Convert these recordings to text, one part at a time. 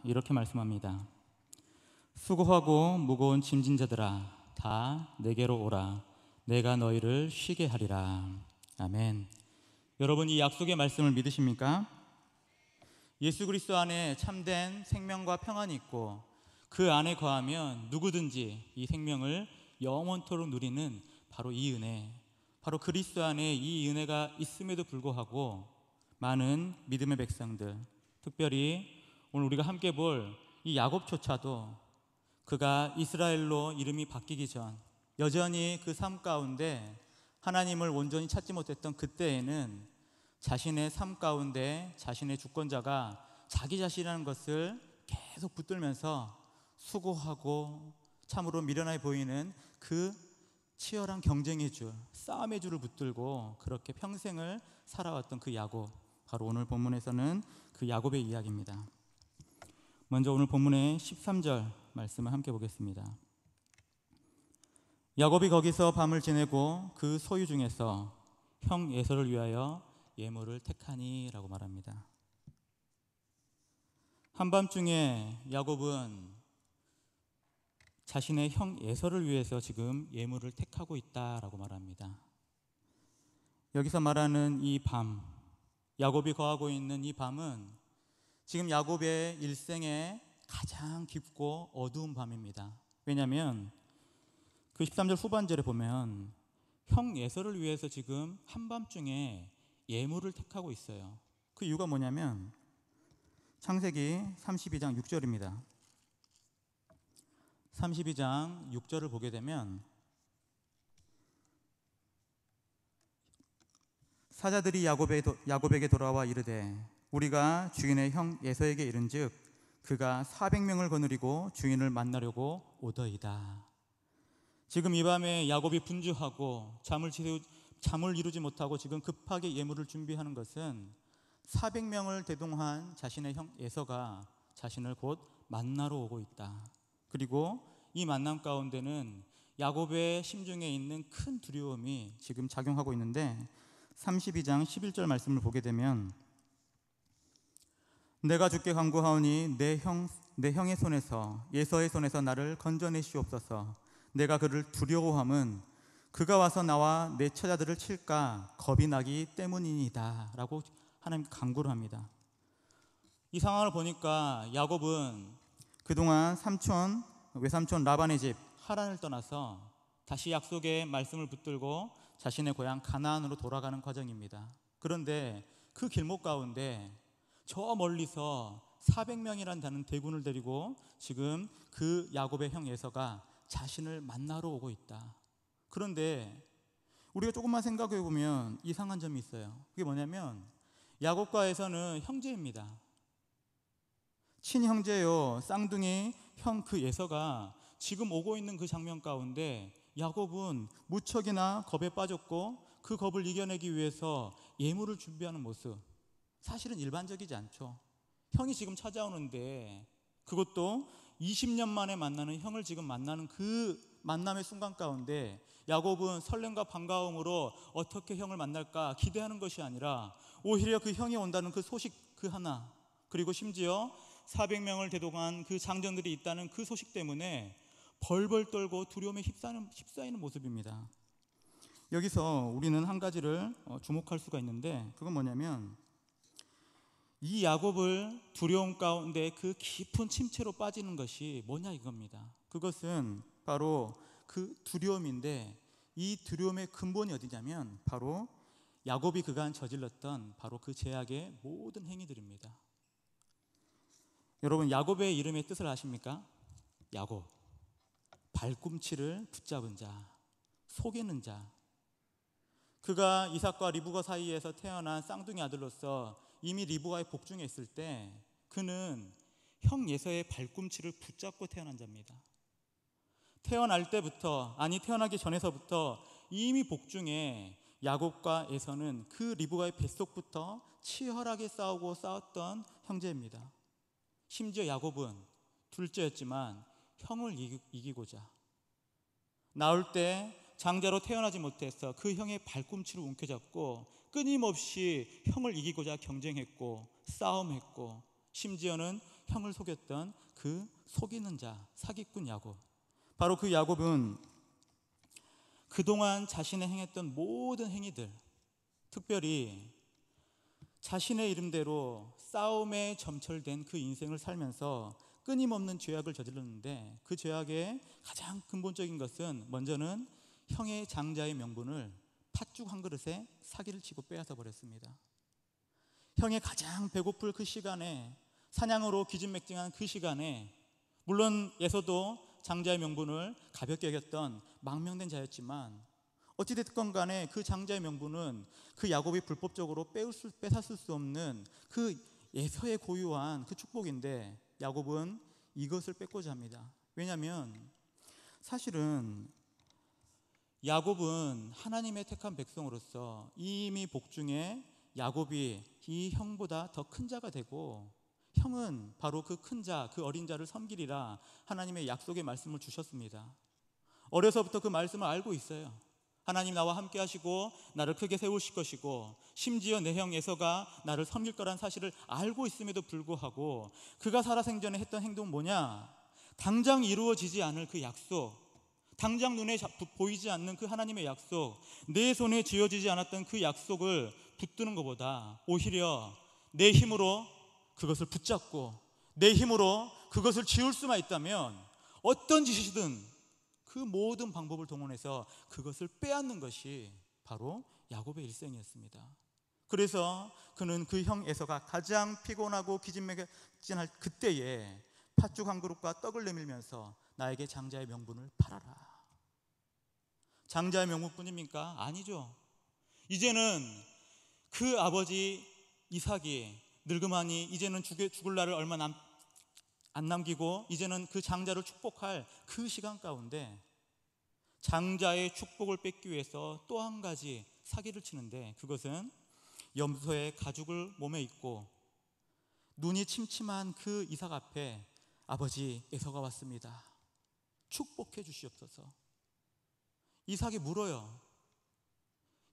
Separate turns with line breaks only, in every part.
이렇게 말씀합니다. 수고하고 무거운 짐진 자들아 다 내게로 오라. 내가 너희를 쉬게 하리라. 아멘. 여러분, 이 약속의 말씀을 믿으십니까? 예수 그리스도 안에 참된 생명과 평안이 있고 그 안에 거하면 누구든지 이 생명을 영원토록 누리는 바로 이 은혜, 바로 그리스도 안에 이 은혜가 있음에도 불구하고 많은 믿음의 백성들, 특별히 오늘 우리가 함께 볼 이 야곱조차도 그가 이스라엘로 이름이 바뀌기 전 여전히 그 삶 가운데 하나님을 온전히 찾지 못했던 그때에는 자신의 삶 가운데 자신의 주권자가 자기 자신이라는 것을 계속 붙들면서 수고하고 참으로 미련해 보이는 그 치열한 경쟁의 줄, 싸움의 줄을 붙들고 그렇게 평생을 살아왔던 그 야곱, 바로 오늘 본문에서는 그 야곱의 이야기입니다. 먼저 오늘 본문의 13절 말씀을 함께 보겠습니다. 야곱이 거기서 밤을 지내고 그 소유 중에서 형 에서를 위하여 예물을 택하니 라고 말합니다. 한밤중에 야곱은 자신의 형 에서를 위해서 지금 예물을 택하고 있다라고 말합니다. 여기서 말하는 이 밤, 야곱이 거하고 있는 이 밤은 지금 야곱의 일생에 가장 깊고 어두운 밤입니다. 왜냐하면 그 13절 후반절에 보면 형 에서를 위해서 지금 한밤중에 예물을 택하고 있어요. 그 이유가 뭐냐면 창세기 32장 6절입니다. 32장 6절을 보게 되면 사자들이 야곱에게 돌아와 이르되 우리가 주인의 형 에서에게 이른즉 그가 400명을 거느리고 주인을 만나려고 오더이다. 지금 이 밤에 야곱이 분주하고 잠을 이루지 못하고 지금 급하게 예물을 준비하는 것은 400명을 대동한 자신의 형 에서가 자신을 곧 만나러 오고 있다. 그리고 이 만남 가운데는 야곱의 심중에 있는 큰 두려움이 지금 작용하고 있는데 32장 11절 말씀을 보게 되면 내가 주께 간구하오니 내 형의 손에서 에서의 손에서 나를 건져내시옵소서. 내가 그를 두려워함은 그가 와서 나와 내 처자들을 칠까 겁이 나기 때문이니이다 라고 하나님 간구를 합니다. 이 상황을 보니까 야곱은 그동안 외삼촌 라반의 집 하란을 떠나서 다시 약속의 말씀을 붙들고 자신의 고향 가나안으로 돌아가는 과정입니다. 그런데 그 길목 가운데 저 멀리서 400명이라는 대군을 데리고 지금 그 야곱의 형 에서가 자신을 만나러 오고 있다. 그런데 우리가 조금만 생각해 보면 이상한 점이 있어요. 그게 뭐냐면 야곱과 에서는 형제입니다. 친형제요. 쌍둥이 형 그 에서가 지금 오고 있는 그 장면 가운데 야곱은 무척이나 겁에 빠졌고 그 겁을 이겨내기 위해서 예물을 준비하는 모습, 사실은 일반적이지 않죠. 형이 지금 찾아오는데 그것도 20년 만에 만나는 형을 지금 만나는 그 만남의 순간 가운데 야곱은 설렘과 반가움으로 어떻게 형을 만날까 기대하는 것이 아니라 오히려 그 형이 온다는 그 소식 그 하나, 그리고 심지어 400명을 대동한 그 장전들이 있다는 그 소식 때문에 벌벌 떨고 두려움에 휩싸이는 모습입니다. 여기서 우리는 한 가지를 주목할 수가 있는데 그건 뭐냐면 이 야곱을 두려움 가운데 그 깊은 침체로 빠지는 것이 뭐냐 이겁니다. 그것은 바로 그 두려움인데 이 두려움의 근본이 어디냐면 바로 야곱이 그간 저질렀던 바로 그 죄악의 모든 행위들입니다. 여러분, 야곱의 이름의 뜻을 아십니까? 야곱, 발꿈치를 붙잡은 자, 속이는 자. 그가 이삭과 리브가 사이에서 태어난 쌍둥이 아들로서 이미 리브가의 복중에 있을 때 그는 형 에서의 발꿈치를 붙잡고 태어난 자입니다. 태어날 때부터, 아니 태어나기 전에서부터 이미 복중에 야곱과 에서는 그 리브가의 뱃속부터 치열하게 싸웠던 형제입니다. 심지어 야곱은 둘째였지만 형을 이기고자 나올 때 장자로 태어나지 못해서 그 형의 발꿈치를 움켜잡고 끊임없이 형을 이기고자 경쟁했고 싸움했고 심지어는 형을 속였던 그 속이는 자, 사기꾼 야곱. 바로 그 야곱은 그동안 자신의 행했던 모든 행위들, 특별히 자신의 이름대로 싸움에 점철된 그 인생을 살면서 끊임없는 죄악을 저질렀는데, 그 죄악의 가장 근본적인 것은 먼저는 형의 장자의 명분을 팥죽 한 그릇에 사기를 치고 빼앗아 버렸습니다. 형의 가장 배고플 그 시간에, 사냥으로 기진맥진한 그 시간에, 물론 에서도 장자의 명분을 가볍게 여겼던 망명된 자였지만 어찌됐건 간에 그 장자의 명분은 그 야곱이 불법적으로 뺏었을 수 없는 그 에서의 고유한 그 축복인데, 야곱은 이것을 뺏고자 합니다. 왜냐하면 사실은 야곱은 하나님의 택한 백성으로서 이미 복중에 야곱이 이 형보다 더 큰 자가 되고, 형은 바로 그 큰 자, 그 어린 자를 섬기리라 하나님의 약속의 말씀을 주셨습니다. 어려서부터 그 말씀을 알고 있어요. 하나님 나와 함께 하시고 나를 크게 세우실 것이고, 심지어 내 형 에서가 나를 섬길 거란 사실을 알고 있음에도 불구하고 그가 살아생전에 했던 행동은 뭐냐? 당장 이루어지지 않을 그 약속, 당장 눈에 보이지 않는 그 하나님의 약속, 내 손에 쥐어지지 않았던 그 약속을 붙드는 것보다 오히려 내 힘으로 그것을 붙잡고 내 힘으로 그것을 지울 수만 있다면 어떤 짓이든 그 모든 방법을 동원해서 그것을 빼앗는 것이 바로 야곱의 일생이었습니다. 그래서 그는 그 형 에서가 가장 피곤하고 기진맥진할 그때에 팥죽 한 그릇과 떡을 내밀면서 나에게 장자의 명분을 팔아라. 장자의 명분뿐입니까? 아니죠. 이제는 그 아버지 이삭이 늙으마니 이제는 죽을 날을 얼마 안 남기고 이제는 그 장자를 축복할 그 시간 가운데 장자의 축복을 뺏기 위해서 또 한 가지 사기를 치는데, 그것은 염소의 가죽을 몸에 입고 눈이 침침한 그 이삭 앞에 아버지 에서가 왔습니다. 축복해 주시옵소서. 이삭이 물어요.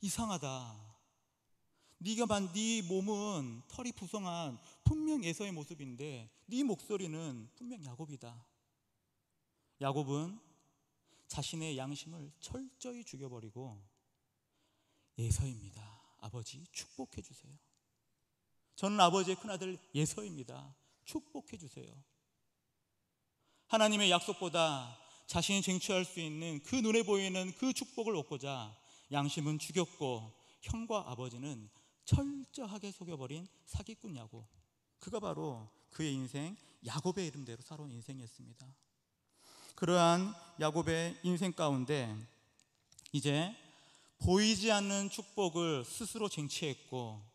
이상하다. 네 몸은 털이 부성한 분명 에서의 모습인데 네 목소리는 분명 야곱이다. 야곱은 자신의 양심을 철저히 죽여버리고 에서입니다. 아버지 축복해 주세요. 저는 아버지의 큰아들 에서입니다. 축복해 주세요. 하나님의 약속보다 자신이 쟁취할 수 있는 그 눈에 보이는 그 축복을 얻고자 양심은 죽였고, 형과 아버지는 철저하게 속여버린 사기꾼 야곱. 그가 바로 그의 인생, 야곱의 이름대로 살아온 인생이었습니다. 그러한 야곱의 인생 가운데 이제 보이지 않는 축복을 스스로 쟁취했고,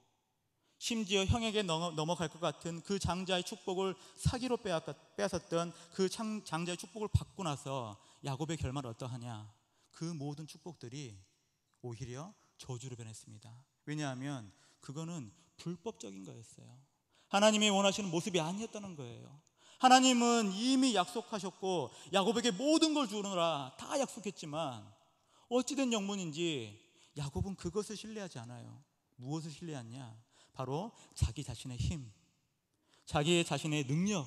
심지어 형에게 넘어갈 것 같은 그 장자의 축복을 사기로 빼앗았던 그 장자의 축복을 받고 나서 야곱의 결말은 어떠하냐? 그 모든 축복들이 오히려 저주로 변했습니다. 왜냐하면 그거는 불법적인 거였어요. 하나님이 원하시는 모습이 아니었다는 거예요. 하나님은 이미 약속하셨고 야곱에게 모든 걸 주느라 다 약속했지만 어찌된 영문인지 야곱은 그것을 신뢰하지 않아요. 무엇을 신뢰하냐? 바로 자기 자신의 힘, 자기 자신의 능력.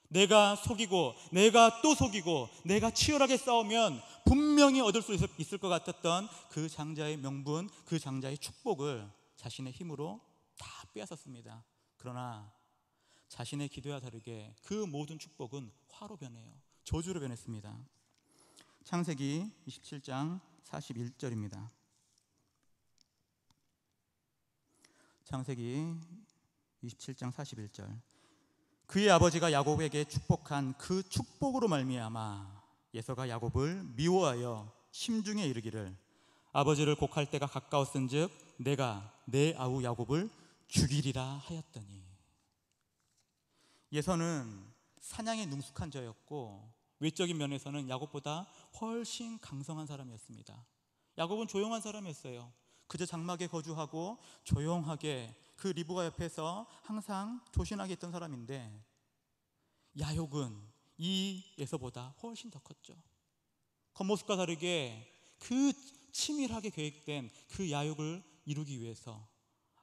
내가 속이고 내가 또 속이고 내가 치열하게 싸우면 분명히 얻을 수 있을 것 같았던 그 장자의 명분, 그 장자의 축복을 자신의 힘으로 다 빼앗았습니다. 그러나 자신의 기도와 다르게 그 모든 축복은 화로 변해요. 저주로 변했습니다. 창세기 27장 41절입니다. 창세기 27장 41절. 그의 아버지가 야곱에게 축복한 그 축복으로 말미암아 에서가 야곱을 미워하여 심중에 이르기를 아버지를 곡할 때가 가까웠은즉 내가 내 아우 야곱을 죽이리라 하였더니. 에서는 사냥에 능숙한 자였고 외적인 면에서는 야곱보다 훨씬 강성한 사람이었습니다. 야곱은 조용한 사람이었어요. 그저 장막에 거주하고 조용하게 그 리브가 옆에서 항상 조신하게 있던 사람인데, 야곱은 이 에서보다 훨씬 더 컸죠. 겉모습과 다르게 그 치밀하게 계획된 그 야욕을 이루기 위해서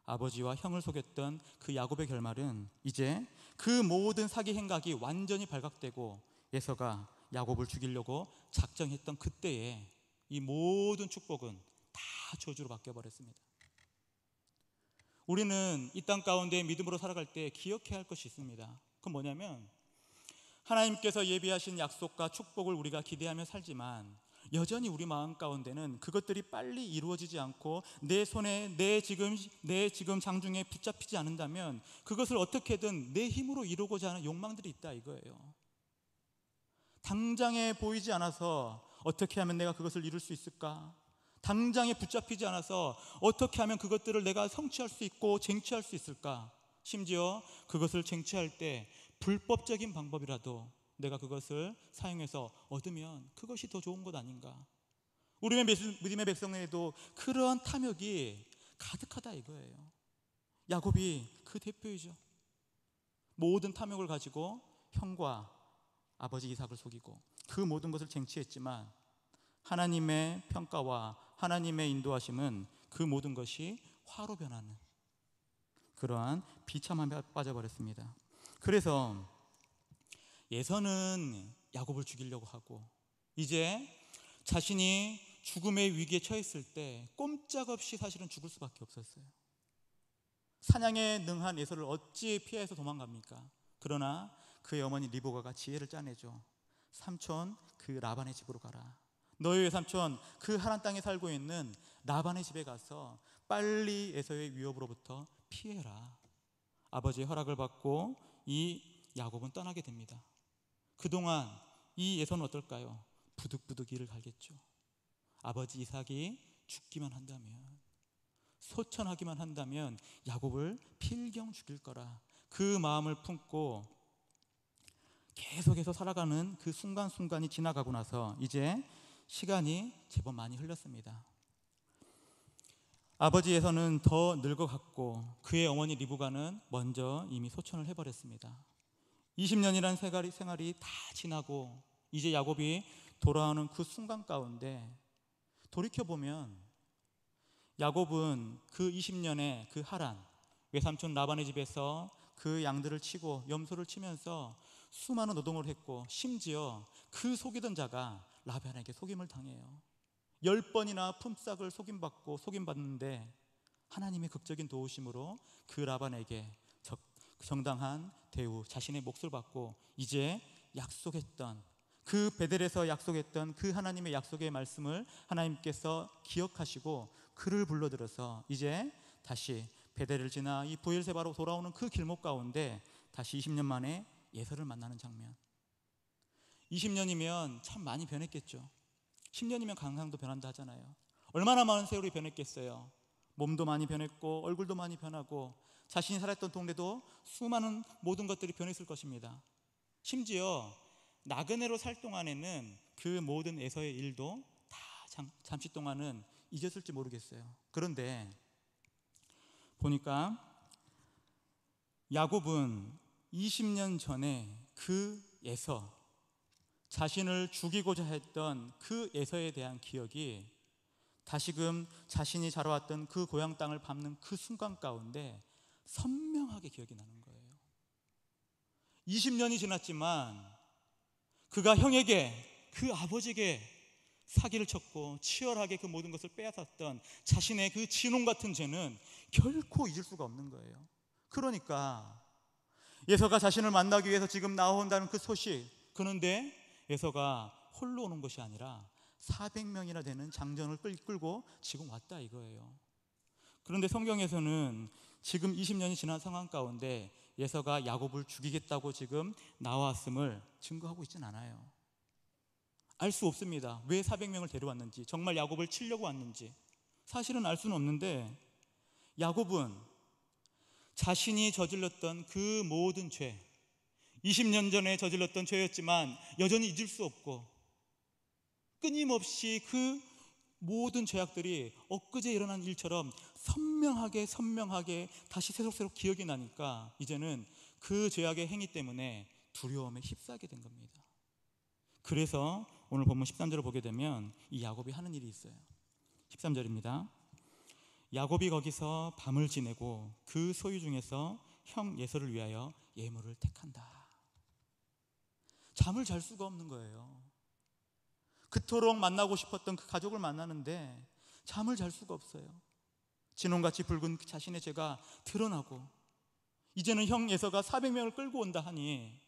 아버지와 형을 속였던 그 야곱의 결말은 이제 그 모든 사기 행각이 완전히 발각되고 에서가 야곱을 죽이려고 작정했던 그때에 이 모든 축복은 다 저주로 바뀌어버렸습니다. 우리는 이 땅 가운데 믿음으로 살아갈 때 기억해야 할 것이 있습니다. 그건 뭐냐면 하나님께서 예비하신 약속과 축복을 우리가 기대하며 살지만 여전히 우리 마음 가운데는 그것들이 빨리 이루어지지 않고 내 손에 내 지금 장중에 붙잡히지 않는다면 그것을 어떻게든 내 힘으로 이루고자 하는 욕망들이 있다 이거예요. 당장에 보이지 않아서 어떻게 하면 내가 그것을 이룰 수 있을까? 당장에 붙잡히지 않아서 어떻게 하면 그것들을 내가 성취할 수 있고 쟁취할 수 있을까? 심지어 그것을 쟁취할 때 불법적인 방법이라도 내가 그것을 사용해서 얻으면 그것이 더 좋은 것 아닌가? 우리의 믿음의 백성에도 그러한 탐욕이 가득하다 이거예요. 야곱이 그 대표이죠. 모든 탐욕을 가지고 형과 아버지 이삭을 속이고 그 모든 것을 쟁취했지만 하나님의 평가와 하나님의 인도하심은 그 모든 것이 화로 변하는 그러한 비참함에 빠져버렸습니다. 그래서 에서는 야곱을 죽이려고 하고 이제 자신이 죽음의 위기에 처했을 때 꼼짝없이 사실은 죽을 수밖에 없었어요. 사냥에 능한 에서를 어찌 피해서 도망갑니까? 그러나 그의 어머니 리브가가 지혜를 짜내죠. 삼촌 그 라반의 집으로 가라. 너희 외삼촌 그 하란 땅에 살고 있는 라반의 집에 가서 빨리 에서의 위협으로부터 피해라. 아버지의 허락을 받고 이 야곱은 떠나게 됩니다. 그동안 이 에서는 어떨까요? 부득부득 이를 갈겠죠. 아버지 이삭이 죽기만 한다면, 소천하기만 한다면 야곱을 필경 죽일 거라 그 마음을 품고 계속해서 살아가는 그 순간순간이 지나가고 나서 이제 시간이 제법 많이 흘렀습니다. 아버지에서는 더 늙어갔고 그의 어머니 리브가는 먼저 이미 소천을 해버렸습니다. 20년이라는 생활이 다 지나고 이제 야곱이 돌아오는 그 순간 가운데 돌이켜보면 야곱은 그 20년의 그 하란 외삼촌 라반의 집에서 그 양들을 치고 염소를 치면서 수많은 노동을 했고 심지어 그 속이던 자가 라반에게 속임을 당해요. 10번이나 품삯을 속임받는데 하나님의 극적인 도우심으로 그 라반에게 정당한 대우, 자신의 몫을 받고 이제 약속했던 그 베델에서 약속했던 그 하나님의 약속의 말씀을 하나님께서 기억하시고 그를 불러들여서 이제 다시 베델을 지나 이 브엘세바로 돌아오는 그 길목 가운데 다시 20년 만에 예서를 만나는 장면. 20년이면 참 많이 변했겠죠. 10년이면 강상도 변한다 하잖아요. 얼마나 많은 세월이 변했겠어요. 몸도 많이 변했고 얼굴도 많이 변하고 자신이 살았던 동네도 수많은 모든 것들이 변했을 것입니다. 심지어 나그네로 살 동안에는 그 모든 에서의 일도 다 잠시 동안은 잊었을지 모르겠어요. 그런데 보니까 야곱은 20년 전에 그 에서, 자신을 죽이고자 했던 그 에서에 대한 기억이 다시금 자신이 자라왔던 그 고향 땅을 밟는 그 순간 가운데 선명하게 기억이 나는 거예요. 20년이 지났지만 그가 형에게, 그 아버지에게 사기를 쳤고 치열하게 그 모든 것을 빼앗았던 자신의 그 진홍 같은 죄는 결코 잊을 수가 없는 거예요. 그러니까 에서가 자신을 만나기 위해서 지금 나온다는 그 소식, 그런데 에서가 홀로 오는 것이 아니라 400명이나 되는 장정을 끌고 지금 왔다 이거예요. 그런데 성경에서는 지금 20년이 지난 상황 가운데 에서가 야곱을 죽이겠다고 지금 나왔음을 증거하고 있진 않아요. 알 수 없습니다. 왜 400명을 데려왔는지, 정말 야곱을 치려고 왔는지 사실은 알 수는 없는데, 야곱은 자신이 저질렀던 그 모든 죄, 20년 전에 저질렀던 죄였지만 여전히 잊을 수 없고 끊임없이 그 모든 죄악들이 엊그제 일어난 일처럼 선명하게 다시 새록새록 기억이 나니까 이제는 그 죄악의 행위 때문에 두려움에 휩싸게 된 겁니다. 그래서 오늘 본문 13절을 보게 되면 이 야곱이 하는 일이 있어요. 13절입니다. 야곱이 거기서 밤을 지내고 그 소유 중에서 형 에서를 위하여 예물을 택한다. 잠을 잘 수가 없는 거예요. 그토록 만나고 싶었던 그 가족을 만나는데 잠을 잘 수가 없어요. 진홍같이 붉은 자신의 죄가 드러나고 이제는 형 에서가 400명을 끌고 온다 하니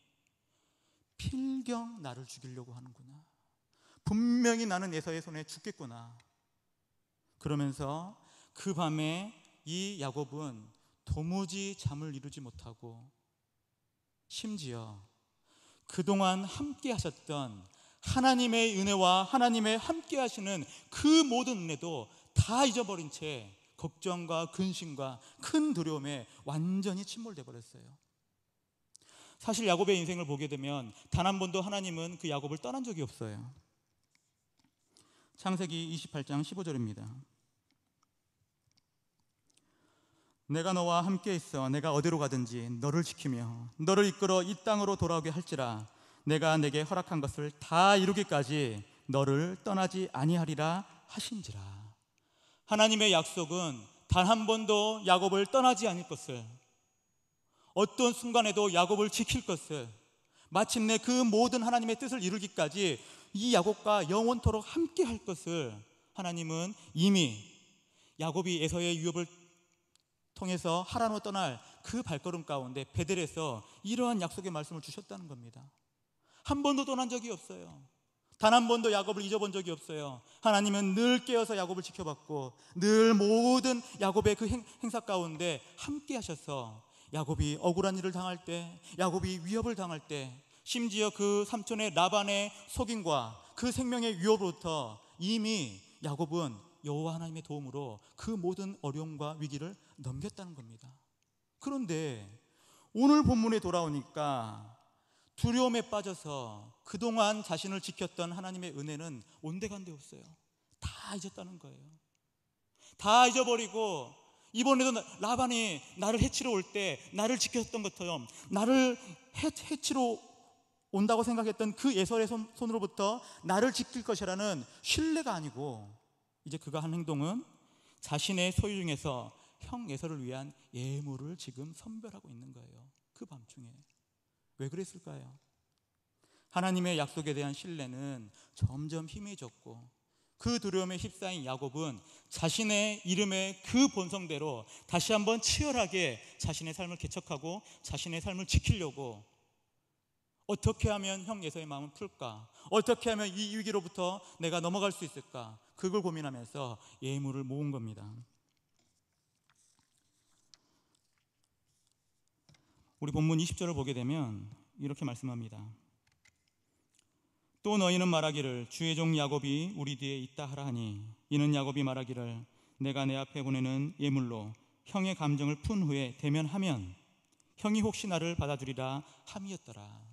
필경 나를 죽이려고 하는구나. 분명히 나는 에서의 손에 죽겠구나. 그러면서 그 밤에 이 야곱은 도무지 잠을 이루지 못하고 심지어 그동안 함께 하셨던 하나님의 은혜와 하나님의 함께 하시는 그 모든 은혜도 다 잊어버린 채 걱정과 근심과 큰 두려움에 완전히 침몰돼 버렸어요. 사실 야곱의 인생을 보게 되면 단 한 번도 하나님은 그 야곱을 떠난 적이 없어요. 창세기 28장 15절입니다. 내가 너와 함께 있어 내가 어디로 가든지 너를 지키며 너를 이끌어 이 땅으로 돌아오게 할지라 내가 내게 허락한 것을 다 이루기까지 너를 떠나지 아니하리라 하신지라. 하나님의 약속은 단 한 번도 야곱을 떠나지 않을 것을, 어떤 순간에도 야곱을 지킬 것을, 마침내 그 모든 하나님의 뜻을 이루기까지 이 야곱과 영원토록 함께 할 것을 하나님은 이미 야곱이 에서의 유업을 통해서 하란으로 떠날 그 발걸음 가운데 베델에서 이러한 약속의 말씀을 주셨다는 겁니다. 한 번도 떠난 적이 없어요. 단 한 번도 야곱을 잊어본 적이 없어요. 하나님은 늘 깨어서 야곱을 지켜봤고 늘 모든 야곱의 그 행사 가운데 함께 하셔서 야곱이 억울한 일을 당할 때, 야곱이 위협을 당할 때, 심지어 그 삼촌의 라반의 속임과 그 생명의 위협으로부터 이미 야곱은 여호와 하나님의 도움으로 그 모든 어려움과 위기를 넘겼다는 겁니다. 그런데 오늘 본문에 돌아오니까 두려움에 빠져서 그동안 자신을 지켰던 하나님의 은혜는 온데간데 없어요. 다 잊었다는 거예요. 다 잊어버리고 이번에도 라반이 나를 해치러 올 때 나를 지켰던 것처럼 나를 해치러 온다고 생각했던 그 에서의 손으로부터 나를 지킬 것이라는 신뢰가 아니고 이제 그가 한 행동은 자신의 소유 중에서 형 에서를 위한 예물을 지금 선별하고 있는 거예요. 그 밤중에. 왜 그랬을까요? 하나님의 약속에 대한 신뢰는 점점 희미해졌고 그 두려움에 휩싸인 야곱은 자신의 이름의 그 본성대로 다시 한번 치열하게 자신의 삶을 개척하고 자신의 삶을 지키려고 어떻게 하면 형 에서의 마음을 풀까? 어떻게 하면 이 위기로부터 내가 넘어갈 수 있을까? 그걸 고민하면서 예물을 모은 겁니다. 우리 본문 20절을 보게 되면 이렇게 말씀합니다. 또 너희는 말하기를 주의 종 야곱이 우리 뒤에 있다 하라 하니 이는 야곱이 말하기를 내가 내 앞에 보내는 예물로 형의 감정을 푼 후에 대면하면 형이 혹시 나를 받아주리라 함이었더라.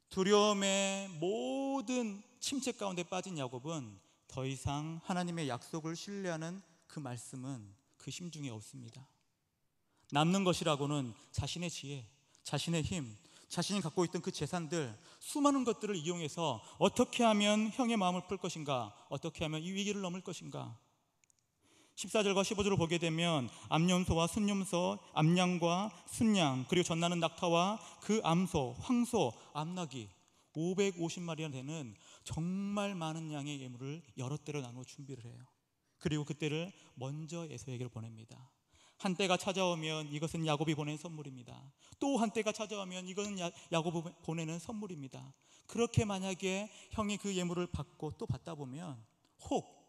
두려움의 모든 침체 가운데 빠진 야곱은 더 이상 하나님의 약속을 신뢰하는 그 말씀은 그 심중에 없습니다. 남는 것이라고는 자신의 지혜, 자신의 힘, 자신이 갖고 있던 그 재산들, 수많은 것들을 이용해서 어떻게 하면 형의 마음을 풀 것인가, 어떻게 하면 이 위기를 넘을 것인가. 14절과 15절을 보게 되면 암염소와 순염소, 암양과 순양, 그리고 젖나는 낙타와 그 암소, 황소, 암나귀 550마리나 되는 정말 많은 양의 예물을 여러 때로 나누어 준비를 해요. 그리고 그때를 먼저 에서에게 보냅니다. 한때가 찾아오면 이것은 야곱이 보낸 선물입니다. 또 한때가 찾아오면 이것은 야곱이 보내는 선물입니다. 그렇게 만약에 형이 그 예물을 받고 또 받다 보면 혹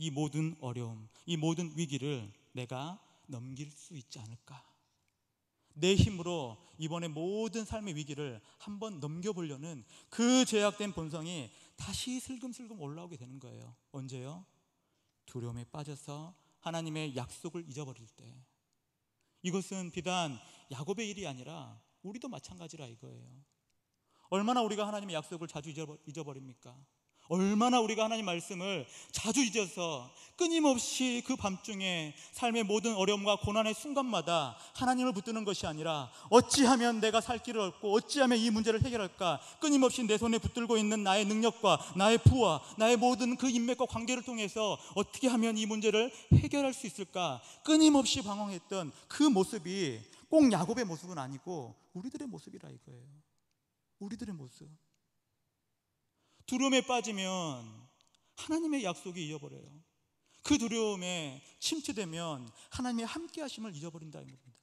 이 모든 어려움, 이 모든 위기를 내가 넘길 수 있지 않을까? 내 힘으로 이번에 모든 삶의 위기를 한번 넘겨보려는 그 죄악된 본성이 다시 슬금슬금 올라오게 되는 거예요. 언제요? 두려움에 빠져서 하나님의 약속을 잊어버릴 때. 이것은 비단 야곱의 일이 아니라 우리도 마찬가지라 이거예요. 얼마나 우리가 하나님의 약속을 자주 잊어버립니까? 얼마나 우리가 하나님 말씀을 자주 잊어서 끊임없이 그 밤중에 삶의 모든 어려움과 고난의 순간마다 하나님을 붙드는 것이 아니라 어찌하면 내가 살 길을 얻고 어찌하면 이 문제를 해결할까, 끊임없이 내 손에 붙들고 있는 나의 능력과 나의 부와 나의 모든 그 인맥과 관계를 통해서 어떻게 하면 이 문제를 해결할 수 있을까 끊임없이 방황했던 그 모습이 꼭 야곱의 모습은 아니고 우리들의 모습이라 이거예요. 우리들의 모습. 두려움에 빠지면 하나님의 약속이 잊어버려요. 그 두려움에 침체되면 하나님의 함께 하심을 잊어버린다는 겁니다.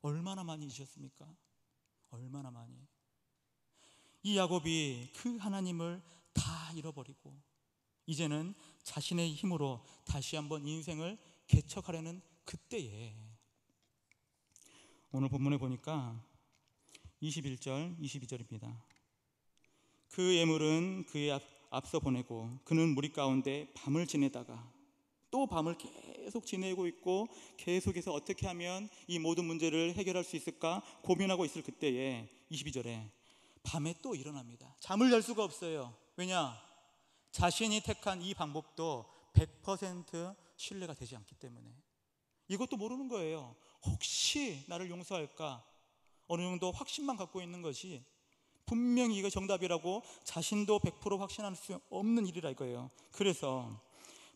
얼마나 많이 잊으셨습니까? 얼마나 많이. 이 야곱이 그 하나님을 다 잃어버리고 이제는 자신의 힘으로 다시 한번 인생을 개척하려는 그때에 오늘 본문에 보니까 21절, 22절입니다. 그 예물은 그의 앞서 보내고 그는 무리 가운데 밤을 지내다가 또 밤을 계속 지내고 있고 계속해서 어떻게 하면 이 모든 문제를 해결할 수 있을까 고민하고 있을 그때에 22절에 밤에 또 일어납니다. 잠을 잘 수가 없어요. 왜냐? 자신이 택한 이 방법도 100% 신뢰가 되지 않기 때문에. 이것도 모르는 거예요. 혹시 나를 용서할까? 어느 정도 확신만 갖고 있는 것이 분명히 이거 정답이라고 자신도 100% 확신할 수 없는 일이라 이거예요. 그래서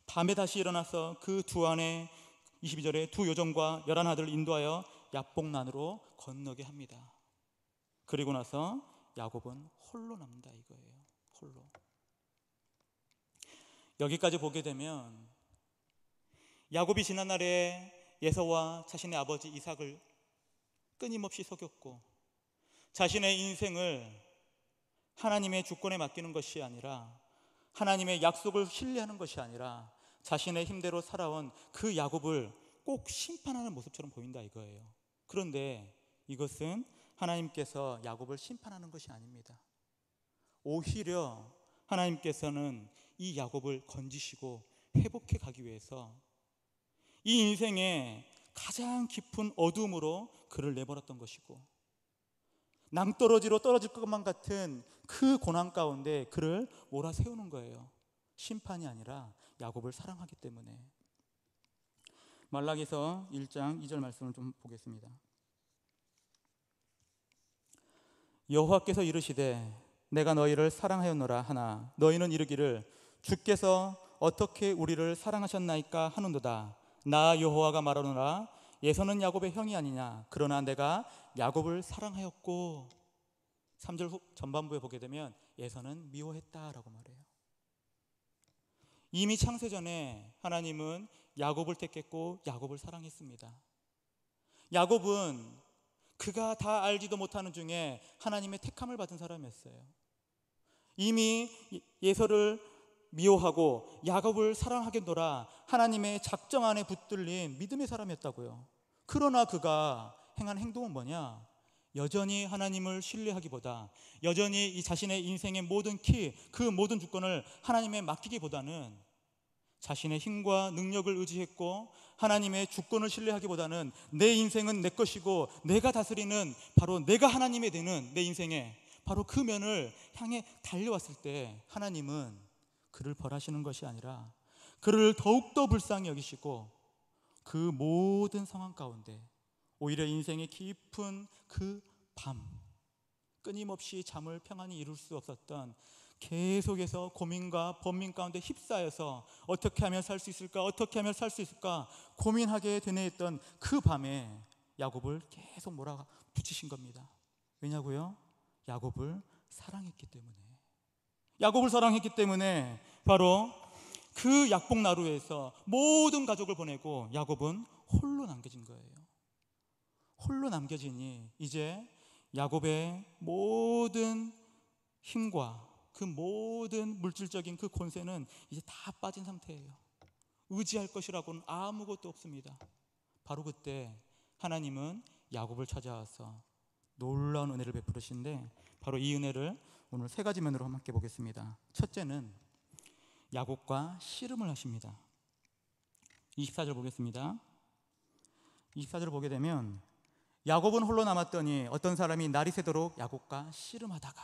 밤에 다시 일어나서 그 두 아내 22절에 두 요정과 11아들을 인도하여 야복난으로 건너게 합니다. 그리고 나서 야곱은 홀로 남다 이거예요. 홀로. 여기까지 보게 되면 야곱이 지난날에 에서와 자신의 아버지 이삭을 끊임없이 속였고 자신의 인생을 하나님의 주권에 맡기는 것이 아니라 하나님의 약속을 신뢰하는 것이 아니라 자신의 힘대로 살아온 그 야곱을 꼭 심판하는 모습처럼 보인다 이거예요. 그런데 이것은 하나님께서 야곱을 심판하는 것이 아닙니다. 오히려 하나님께서는 이 야곱을 건지시고 회복해 가기 위해서 이 인생의 가장 깊은 어둠으로 그를 내버렸던 것이고 낭떠러지로 떨어질 것만 같은 그 고난 가운데 그를 몰아세우는 거예요. 심판이 아니라 야곱을 사랑하기 때문에. 말라기서 1장 2절 말씀을 좀 보겠습니다. 여호와께서 이르시되 내가 너희를 사랑하였노라 하나 너희는 이르기를 주께서 어떻게 우리를 사랑하셨나이까 하는도다. 나 여호와가 말하노라 에서는 야곱의 형이 아니냐 그러나 내가 야곱을 사랑하였고 3절 전반부에 보게 되면 에서는 미워했다라고 말해요. 이미 창세전에 하나님은 야곱을 택했고 야곱을 사랑했습니다. 야곱은 그가 다 알지도 못하는 중에 하나님의 택함을 받은 사람이었어요. 이미 에서를 미워하고 야곱을 사랑하겠노라 하나님의 작정 안에 붙들린 믿음의 사람이었다고요. 그러나 그가 행한 행동은 뭐냐? 여전히 하나님을 신뢰하기보다 여전히 이 자신의 인생의 모든 그 모든 주권을 하나님에 맡기기보다는 자신의 힘과 능력을 의지했고 하나님의 주권을 신뢰하기보다는 내 인생은 내 것이고 내가 다스리는 바로 내가 하나님이 되는 내 인생에 바로 그 면을 향해 달려왔을 때 하나님은 그를 벌하시는 것이 아니라 그를 더욱더 불쌍히 여기시고 그 모든 상황 가운데 오히려 인생의 깊은 그 밤 끊임없이 잠을 평안히 이룰 수 없었던 계속해서 고민과 번민 가운데 휩싸여서 어떻게 하면 살 수 있을까 어떻게 하면 살 수 있을까 고민하게 되뇌했던 그 밤에 야곱을 계속 몰아붙이신 겁니다. 왜냐고요? 야곱을 사랑했기 때문에. 야곱을 사랑했기 때문에 바로 그 약복나루에서 모든 가족을 보내고 야곱은 홀로 남겨진 거예요. 홀로 남겨지니 이제 야곱의 모든 힘과 그 모든 물질적인 그 권세는 이제 다 빠진 상태예요. 의지할 것이라고는 아무것도 없습니다. 바로 그때 하나님은 야곱을 찾아와서 놀라운 은혜를 베푸시는데 바로 이 은혜를 오늘 세 가지 면으로 함께 보겠습니다. 첫째는 야곱과 씨름을 하십니다. 24절 보겠습니다. 24절 보게 되면 야곱은 홀로 남았더니 어떤 사람이 날이 새도록 야곱과 씨름하다가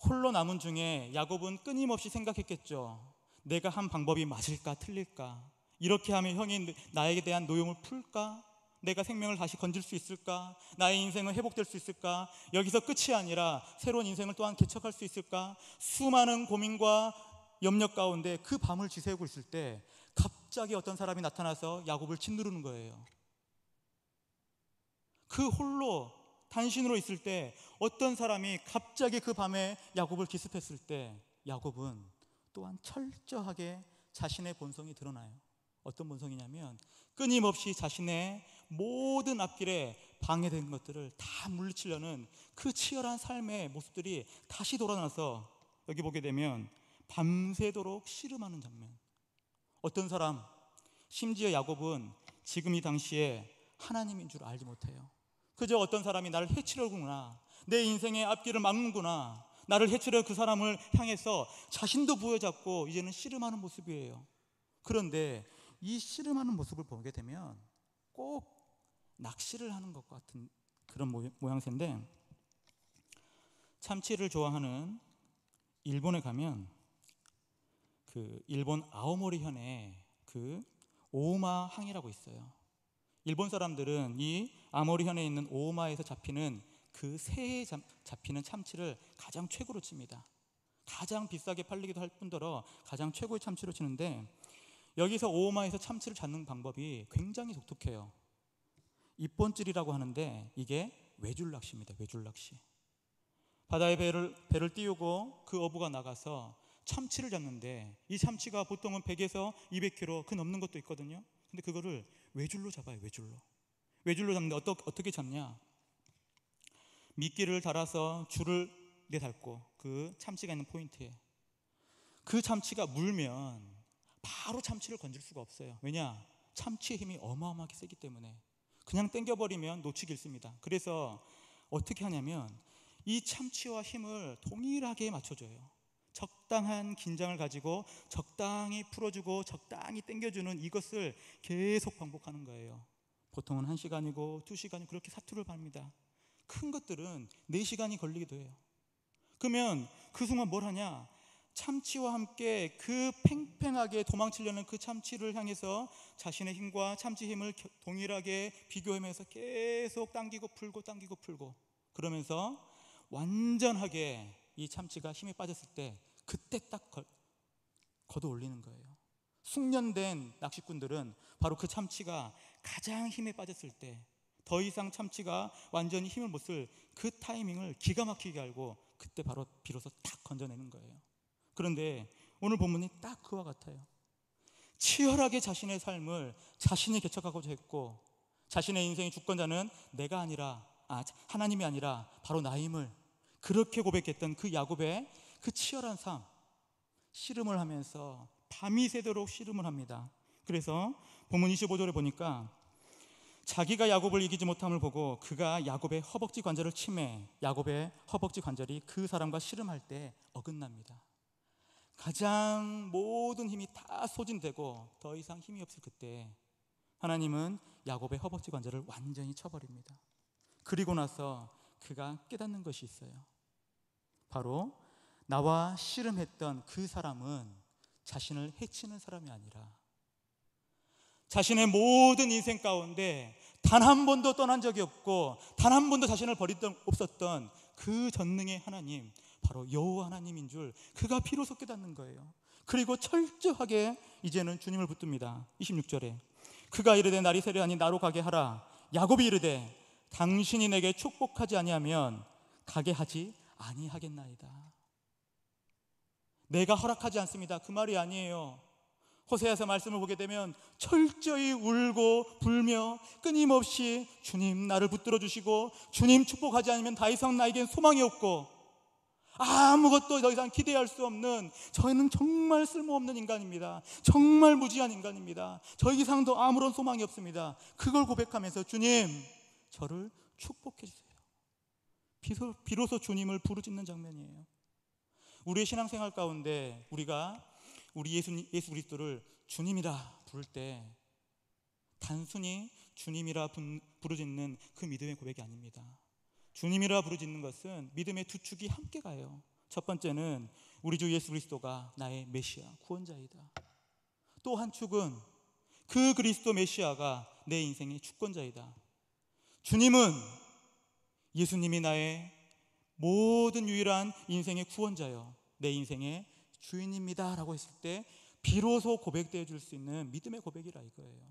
홀로 남은 중에 야곱은 끊임없이 생각했겠죠. 내가 한 방법이 맞을까 틀릴까? 이렇게 하면 형이 나에게 대한 노용을 풀까? 내가 생명을 다시 건질 수 있을까? 나의 인생은 회복될 수 있을까? 여기서 끝이 아니라 새로운 인생을 또한 개척할 수 있을까? 수많은 고민과 염려 가운데 그 밤을 지새우고 있을 때 갑자기 어떤 사람이 나타나서 야곱을 짓누르는 거예요. 그 홀로 단신으로 있을 때 어떤 사람이 갑자기 그 밤에 야곱을 기습했을 때 야곱은 또한 철저하게 자신의 본성이 드러나요. 어떤 본성이냐면 끊임없이 자신의 모든 앞길에 방해된 것들을 다 물리치려는 그 치열한 삶의 모습들이 다시 돌아나서 여기 보게 되면 밤새도록 씨름하는 장면. 어떤 사람, 심지어 야곱은 지금 이 당시에 하나님인 줄 알지 못해요. 그저 어떤 사람이 나를 해치려구나, 내 인생의 앞길을 막는구나, 나를 해치려 그 사람을 향해서 자신도 부여잡고 이제는 씨름하는 모습이에요. 그런데 이 씨름하는 모습을 보게 되면 꼭 낚시를 하는 것 같은 그런 모양새인데, 참치를 좋아하는 일본에 가면 그 일본 아오모리현에 그 오마항이라고 있어요. 일본 사람들은 이 아모리현에 있는 오마에서 잡히는 그 새에 잡히는 참치를 가장 최고로 칩니다. 가장 비싸게 팔리기도 할 뿐더러 가장 최고의 참치로 치는데, 여기서 오마에서 참치를 잡는 방법이 굉장히 독특해요. 입본질이라고 하는데 이게 외줄낚시입니다. 외줄낚시. 바다에 배를 띄우고 그 어부가 나가서 참치를 잡는데, 이 참치가 보통은 100에서 200kg 그 넘는 것도 있거든요. 근데 그거를 외줄로 잡아요. 외줄로 잡는데 어떻게 잡냐? 미끼를 달아서 줄을 내달고 그 참치가 있는 포인트에 그 참치가 물면 바로 참치를 건질 수가 없어요. 왜냐? 참치의 힘이 어마어마하게 세기 때문에 그냥 당겨버리면 놓치기 일습니다. 그래서 어떻게 하냐면 이 참치와 힘을 동일하게 맞춰줘요. 적당한 긴장을 가지고 적당히 풀어주고 적당히 당겨주는 이것을 계속 반복하는 거예요. 보통은 1시간이고 2시간이 그렇게 사투를 밟니다. 큰 것들은 4시간이 걸리기도 해요. 그러면 그 순간 뭘 하냐? 참치와 함께 그 팽팽하게 도망치려는 그 참치를 향해서 자신의 힘과 참치 힘을 동일하게 비교하면서 계속 당기고 풀고 그러면서 완전하게 이 참치가 힘이 빠졌을 때 그때 딱 걷어 올리는 거예요. 숙련된 낚시꾼들은 바로 그 참치가 가장 힘에 빠졌을 때, 더 이상 참치가 완전히 힘을 못 쓸 그 타이밍을 기가 막히게 알고 그때 바로 비로소 딱 건져내는 거예요. 그런데 오늘 본문이 딱 그와 같아요. 치열하게 자신의 삶을 자신이 개척하고자 했고, 자신의 인생의 주권자는 내가 아니라 하나님이 아니라 바로 나임을 그렇게 고백했던 그 야곱의 그 치열한 삶, 씨름을 하면서 밤이 새도록 씨름을 합니다. 그래서 본문 25절에 보니까 자기가 야곱을 이기지 못함을 보고 그가 야곱의 허벅지 관절을 치매 야곱의 허벅지 관절이 그 사람과 씨름할 때 어긋납니다. 가장 모든 힘이 다 소진되고 더 이상 힘이 없을 그때 하나님은 야곱의 허벅지 관절을 완전히 쳐버립니다. 그리고 나서 그가 깨닫는 것이 있어요. 바로 나와 씨름했던 그 사람은 자신을 해치는 사람이 아니라 자신의 모든 인생 가운데 단 한 번도 떠난 적이 없고 단 한 번도 자신을 버린 적 없었던 그 전능의 하나님, 바로 여호와 하나님인 줄 그가 비로소 깨닫는 거예요. 그리고 철저하게 이제는 주님을 붙듭니다. 26절에 그가 이르되 날이 새려하니 나로 가게 하라. 야곱이 이르되 당신이 내게 축복하지 아니하면 가게 하지 아니하겠나이다. 내가 허락하지 않습니다. 그 말이 아니에요. 호세아서 말씀을 보게 되면 철저히 울고 불며 끊임없이 주님 나를 붙들어 주시고 주님 축복하지 않으면 더 이상 나에겐 소망이 없고 아무것도 더 이상 기대할 수 없는 저는 정말 쓸모없는 인간입니다. 정말 무지한 인간입니다. 저 이상 더 아무런 소망이 없습니다. 그걸 고백하면서 주님 저를 축복해 주세요. 비로소 주님을 부르짖는 장면이에요. 우리의 신앙생활 가운데 우리가 우리 예수 그리스도를 주님이라 부를 때 단순히 주님이라 부르짖는 그 믿음의 고백이 아닙니다. 주님이라 부르짖는 것은 믿음의 두 축이 함께 가요. 첫 번째는 우리 주 예수 그리스도가 나의 메시아, 구원자이다. 또 한 축은 그 그리스도 메시아가 내 인생의 주권자이다. 주님은, 예수님이 나의 모든 유일한 인생의 구원자요, 내 인생의 주인입니다 라고 했을 때 비로소 고백되어 줄 수 있는 믿음의 고백이라 이거예요.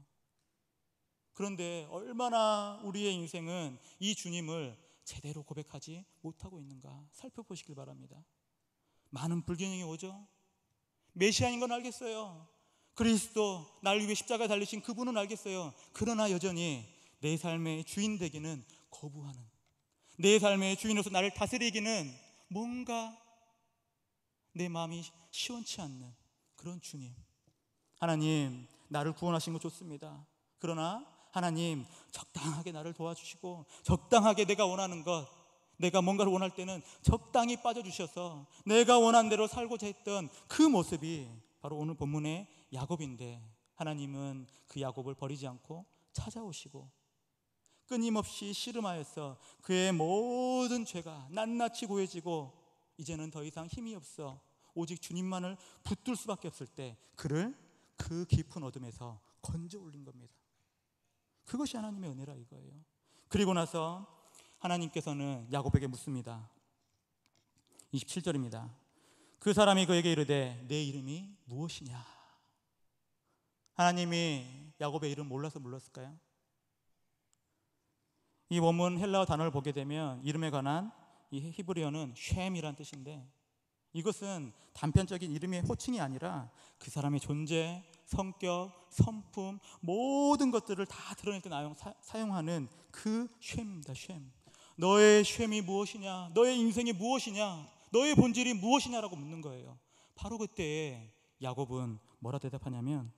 그런데 얼마나 우리의 인생은 이 주님을 제대로 고백하지 못하고 있는가 살펴보시길 바랍니다. 많은 불균형이 오죠. 메시아인 건 알겠어요. 그리스도, 나를 위해 십자가에 달리신 그분은 알겠어요. 그러나 여전히 내 삶의 주인 되기는 거부하는, 내 삶의 주인으로서 나를 다스리기는 뭔가 내 마음이 시원치 않는 그런 주님. 하나님, 나를 구원하신 거 좋습니다. 그러나 하나님, 적당하게 나를 도와주시고 적당하게 내가 원하는 것, 내가 뭔가를 원할 때는 적당히 빠져주셔서 내가 원한 대로 살고자 했던 그 모습이 바로 오늘 본문의 야곱인데, 하나님은 그 야곱을 버리지 않고 찾아오시고 끊임없이 씨름하여서 그의 모든 죄가 낱낱이 고여지고 이제는 더 이상 힘이 없어 오직 주님만을 붙들 수밖에 없을 때 그를 그 깊은 어둠에서 건져 올린 겁니다. 그것이 하나님의 은혜라 이거예요. 그리고 나서 하나님께서는 야곱에게 묻습니다. 27절입니다. 그 사람이 그에게 이르되 내 이름이 무엇이냐? 하나님이 야곱의 이름 몰라서 불렀을까요? 이 원문 헬라어 단어를 보게 되면 이름에 관한 이 히브리어는 쉔이란 뜻인데, 이것은 단편적인 이름의 호칭이 아니라 그 사람의 존재, 성격, 성품, 모든 것들을 다 드러낼 때 사용하는 그 쉔입니다. 쉔. 너의 쉔이 무엇이냐? 너의 인생이 무엇이냐? 너의 본질이 무엇이냐라고 묻는 거예요. 바로 그때에 야곱은 뭐라 대답하냐면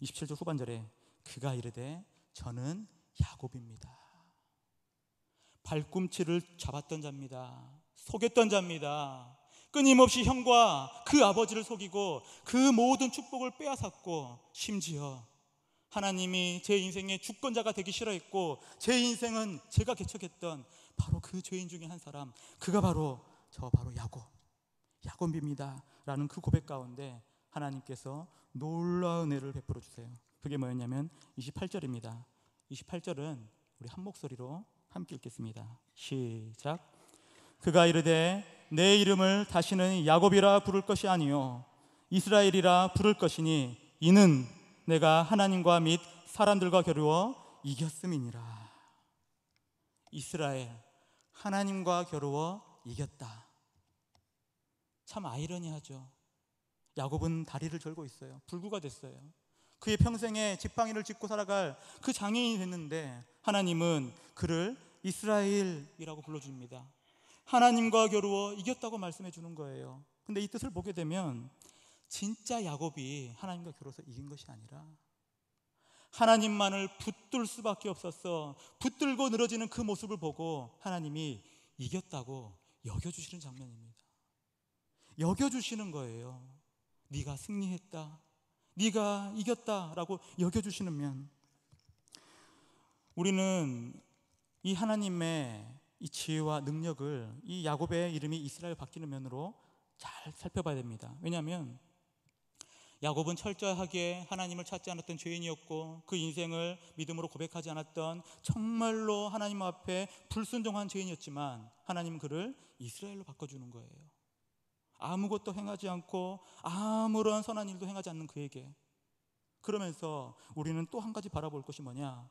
27절 후반절에 그가 이르되 저는 야곱입니다. 발꿈치를 잡았던 자입니다. 속였던 자입니다. 끊임없이 형과 그 아버지를 속이고 그 모든 축복을 빼앗았고, 심지어 하나님이 제 인생의 주권자가 되기 싫어했고 제 인생은 제가 개척했던 바로 그 죄인 중에 한 사람, 그가 바로 야곱입니다 라는 그 고백 가운데 하나님께서 놀라운 은혜를 베풀어 주세요. 그게 뭐였냐면 28절입니다. 28절은 우리 한 목소리로 함께 읽겠습니다. 시작. 그가 이르되 내 이름을 다시는 야곱이라 부를 것이 아니요 이스라엘이라 부를 것이니 이는 내가 하나님과 및 사람들과 겨루어 이겼음이니라. 이스라엘, 하나님과 겨루어 이겼다. 참 아이러니하죠. 야곱은 다리를 절고 있어요. 불구가 됐어요. 그의 평생에 지팡이를 짚고 살아갈 그 장애인이 됐는데 하나님은 그를 이스라엘이라고 불러줍니다. 하나님과 겨루어 이겼다고 말씀해 주는 거예요. 근데 이 뜻을 보게 되면 진짜 야곱이 하나님과 겨루어서 이긴 것이 아니라 하나님만을 붙들 수밖에 없었어 붙들고 늘어지는 그 모습을 보고 하나님이 이겼다고 여겨주시는 장면입니다. 여겨주시는 거예요. 네가 승리했다, 네가 이겼다라고 여겨주시는 면, 우리는 이 하나님의 이 지혜와 능력을 이 야곱의 이름이 이스라엘 바뀌는 면으로 잘 살펴봐야 됩니다. 왜냐하면 야곱은 철저하게 하나님을 찾지 않았던 죄인이었고 그 인생을 믿음으로 고백하지 않았던 정말로 하나님 앞에 불순종한 죄인이었지만 하나님은 그를 이스라엘로 바꿔주는 거예요. 아무것도 행하지 않고 아무런 선한 일도 행하지 않는 그에게. 그러면서 우리는 또 한 가지 바라볼 것이 뭐냐,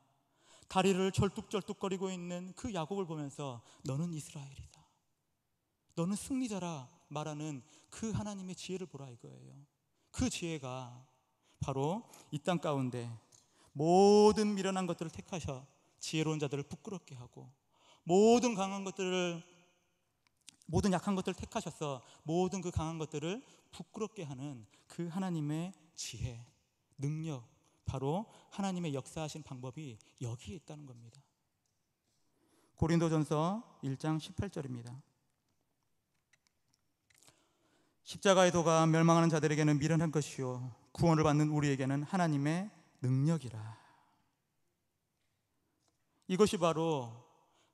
다리를 절뚝절뚝거리고 있는 그 야곱을 보면서 너는 이스라엘이다, 너는 승리자라 말하는 그 하나님의 지혜를 보라 이거예요. 그 지혜가 바로 이 땅 가운데 모든 미련한 것들을 택하셔 지혜로운 자들을 부끄럽게 하고 모든 약한 것들을 택하셔서 모든 그 강한 것들을 부끄럽게 하는 그 하나님의 지혜, 능력, 바로 하나님의 역사하신 방법이 여기에 있다는 겁니다. 고린도전서 1장 18절입니다. 십자가의 도가 멸망하는 자들에게는 미련한 것이요 구원을 받는 우리에게는 하나님의 능력이라. 이것이 바로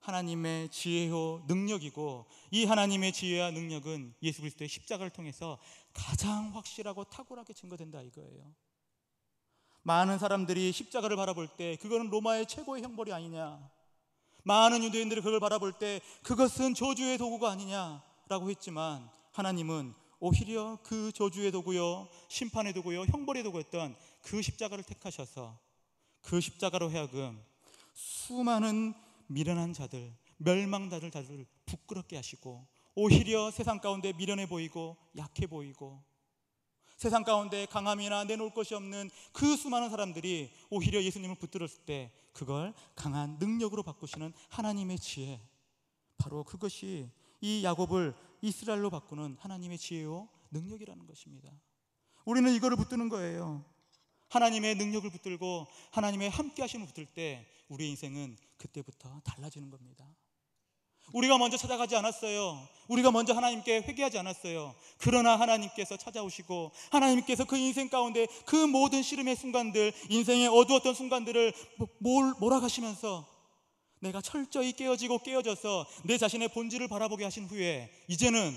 하나님의 지혜요 능력이고, 이 하나님의 지혜와 능력은 예수 그리스도의 십자가를 통해서 가장 확실하고 탁월하게 증거된다 이거예요. 많은 사람들이 십자가를 바라볼 때 그거는 로마의 최고의 형벌이 아니냐, 많은 유대인들이 그걸 바라볼 때 그것은 저주의 도구가 아니냐라고 했지만, 하나님은 오히려 그 저주의 도구요, 심판의 도구요, 형벌의 도구였던 그 십자가를 택하셔서 그 십자가로 하여금 수많은 미련한 자들, 멸망받을 자들을 부끄럽게 하시고, 오히려 세상 가운데 미련해 보이고 약해 보이고 세상 가운데 강함이나 내놓을 것이 없는 그 수많은 사람들이 오히려 예수님을 붙들었을 때 그걸 강한 능력으로 바꾸시는 하나님의 지혜, 바로 그것이 이 야곱을 이스라엘로 바꾸는 하나님의 지혜요 능력이라는 것입니다. 우리는 이거를 붙드는 거예요. 하나님의 능력을 붙들고 하나님의 함께 하심을 붙들 때 우리의 인생은 그때부터 달라지는 겁니다. 우리가 먼저 찾아가지 않았어요. 우리가 먼저 하나님께 회개하지 않았어요. 그러나 하나님께서 찾아오시고 하나님께서 그 인생 가운데 그 모든 시름의 순간들, 인생의 어두웠던 순간들을 몰아가시면서 내가 철저히 깨어져서 내 자신의 본질을 바라보게 하신 후에, 이제는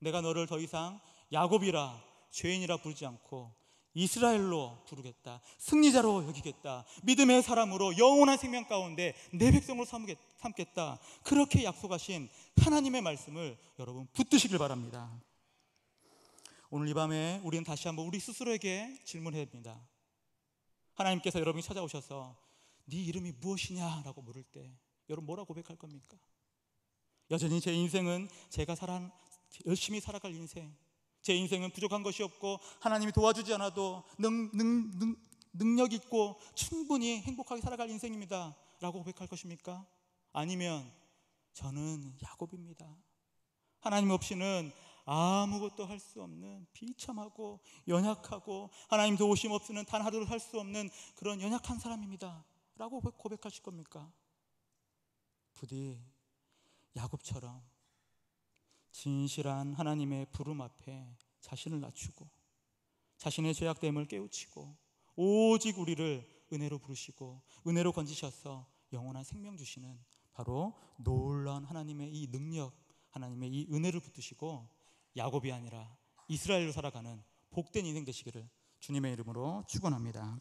내가 너를 더 이상 야곱이라, 죄인이라 부르지 않고 이스라엘로 부르겠다, 승리자로 여기겠다, 믿음의 사람으로 영원한 생명 가운데 내 백성으로 삼겠다, 그렇게 약속하신 하나님의 말씀을 여러분 붙드시길 바랍니다. 오늘 이 밤에 우리는 다시 한번 우리 스스로에게 질문해야 됩니다. 하나님께서 여러분이 찾아오셔서 네 이름이 무엇이냐라고 물을 때 여러분 뭐라고 고백할 겁니까? 여전히 제 인생은 제가 열심히 살아갈 인생, 제 인생은 부족한 것이 없고 하나님이 도와주지 않아도 능력 있고 충분히 행복하게 살아갈 인생입니다 라고 고백할 것입니까? 아니면 저는 야곱입니다, 하나님 없이는 아무것도 할 수 없는 비참하고 연약하고 하나님 도우심 없이는 단 하루를 살 수 없는 그런 연약한 사람입니다 라고 고백하실 겁니까? 부디 야곱처럼 진실한 하나님의 부름 앞에 자신을 낮추고 자신의 죄악됨을 깨우치고 오직 우리를 은혜로 부르시고 은혜로 건지셔서 영원한 생명 주시는 바로 놀라운 하나님의 이 능력, 하나님의 이 은혜를 붙드시고 야곱이 아니라 이스라엘로 살아가는 복된 인생 되시기를 주님의 이름으로 축원합니다.